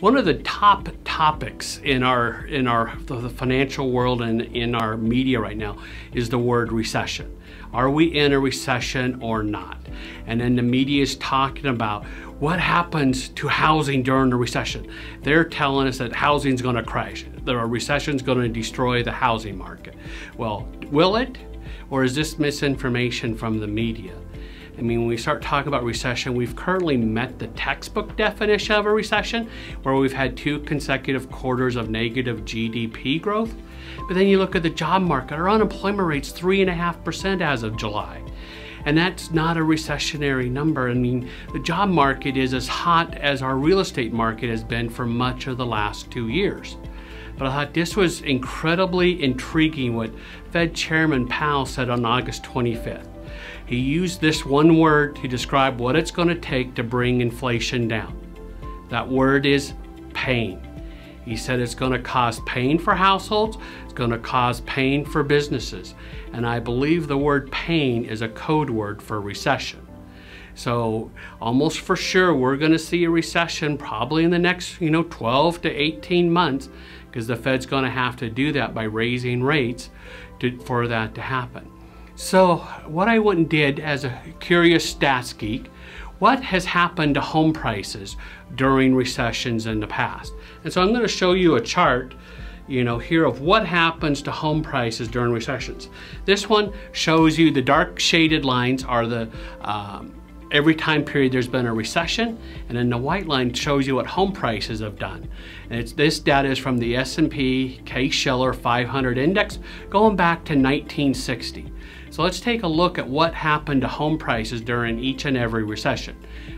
One of the top topics in the financial world and in our media right now is the word recession. Are we in a recession or not? And then the media is talking about what happens to housing during a recession. They're telling us that housing's going to crash. The recession's going to destroy the housing market. Well, will it? Or is this misinformation from the media? I mean, when we start talking about recession, we've currently met the textbook definition of a recession, where we've had 2 consecutive quarters of negative GDP growth. But then you look at the job market, our unemployment rate's 3.5% as of July. And that's not a recessionary number. I mean, the job market is as hot as our real estate market has been for much of the last 2 years. But I thought this was incredibly intriguing what Fed Chairman Powell said on August 25th. He used this one word to describe what it's going to take to bring inflation down. That word is pain. He said it's going to cause pain for households, it's going to cause pain for businesses. And I believe the word pain is a code word for recession. So almost for sure we're going to see a recession probably in the next 12 to 18 months, because the Fed's going to have to do that by raising rates for that to happen. So what I went and did as a curious stats geek, what has happened to home prices during recessions in the past? And so I'm going to show you a chart, here of what happens to home prices during recessions. This one shows you the dark shaded lines are the every time period there's been a recession, and then the white line shows you what home prices have done. And this data is from the S&P Case-Shiller 500 index going back to 1960. So let's take a look at what happened to home prices during each and every recession.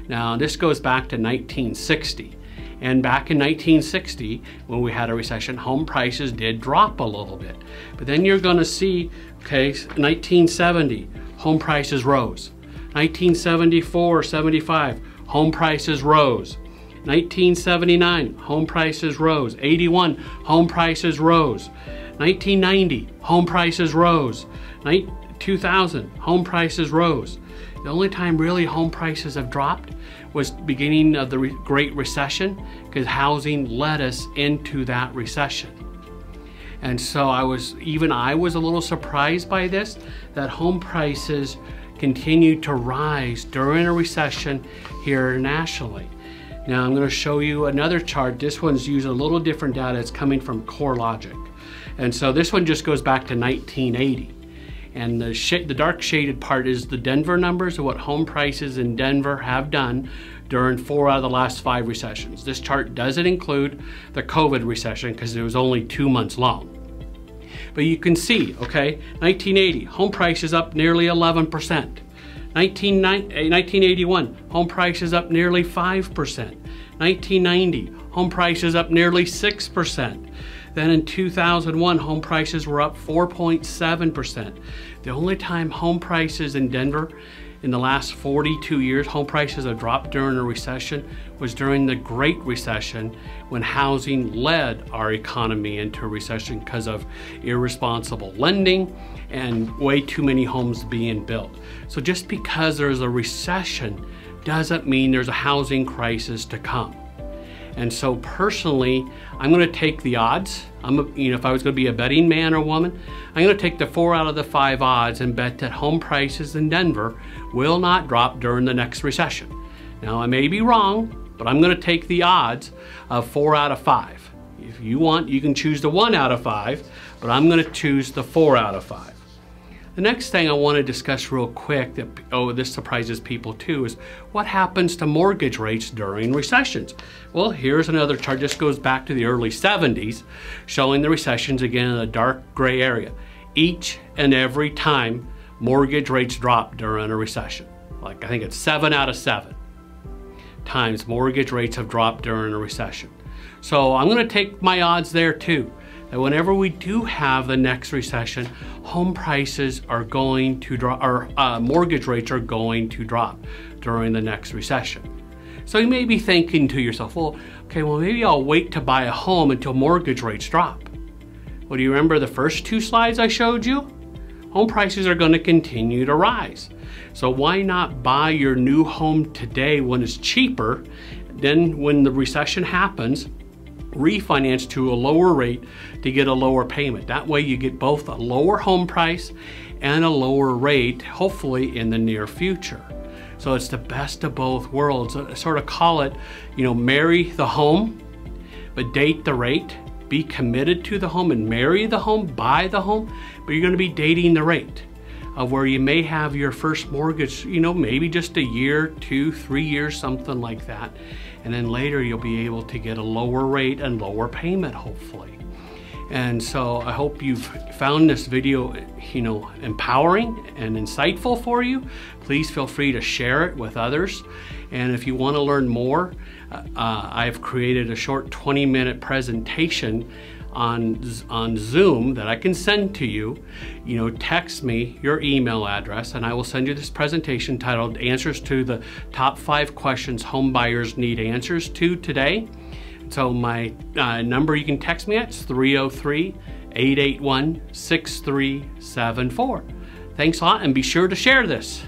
Now this goes back to 1960. And back in 1960, when we had a recession, home prices did drop a little bit. But then you're going to see, 1970, home prices rose. 1974, 75, home prices rose. 1979, home prices rose. 81, home prices rose. 1990, home prices rose. 2000, home prices rose. The only time really home prices have dropped was beginning of the Great Recession, because housing led us into that recession. And so I was a little surprised by this, that home prices continued to rise during a recession here nationally. Now I'm going to show you another chart. This one's using a little different data. It's coming from CoreLogic. And so this one just goes back to 1980. And the dark shaded part is the Denver numbers of what home prices in Denver have done during 4 out of the last 5 recessions. This chart doesn't include the COVID recession because it was only 2 months long. But you can see, 1980, home prices up nearly 11%. 1981, home prices up nearly 5%. 1990, home prices up nearly 6%. Then in 2001, home prices were up 4.7%. The only time home prices in Denver in the last 42 years, home prices have dropped during a recession, was during the Great Recession, when housing led our economy into a recession because of irresponsible lending and way too many homes being built. So just because there's a recession doesn't mean there's a housing crisis to come. And so personally, I'm going to take the odds. If I was going to be a betting man or woman, I'm going to take the 4 out of the 5 odds and bet that home prices in Denver will not drop during the next recession. Now I may be wrong, but I'm going to take the odds of 4 out of 5. If you want, you can choose the 1 out of 5, but I'm going to choose the 4 out of 5. The next thing I want to discuss real quick, this surprises people too, is what happens to mortgage rates during recessions. Well, here's another chart. This goes back to the early 70s, showing the recessions again in a dark gray area. Each and every time mortgage rates drop during a recession. I think it's 7 out of 7 times mortgage rates have dropped during a recession. So I'm going to take my odds there too. That whenever we do have the next recession, home prices are going to drop, or mortgage rates are going to drop during the next recession. So you may be thinking to yourself, well, maybe I'll wait to buy a home until mortgage rates drop. Well, do you remember the first 2 slides I showed you? Home prices are going to continue to rise. So why not buy your new home today when it's cheaper then when the recession happens, refinance to a lower rate to get a lower payment. That way you get both a lower home price and a lower rate, hopefully in the near future. So it's the best of both worlds. I sort of call it, marry the home, but date the rate. Be committed to the home and marry the home, buy the home, but you're going to be dating the rate of where you may have your first mortgage, maybe just a year, 2, 3 years, something like that. And then later you'll be able to get a lower rate and lower payment, hopefully. And so I hope you've found this video, empowering and insightful for you. Please feel free to share it with others. And if you want to learn more, I've created a short 20-minute presentation on Zoom that I can send to you. Text me your email address and I will send you this presentation titled Answers to the Top 5 Questions Home Buyers Need Answers to Today. So my number you can text me at is 303-881-6374. Thanks a lot, and be sure to share this.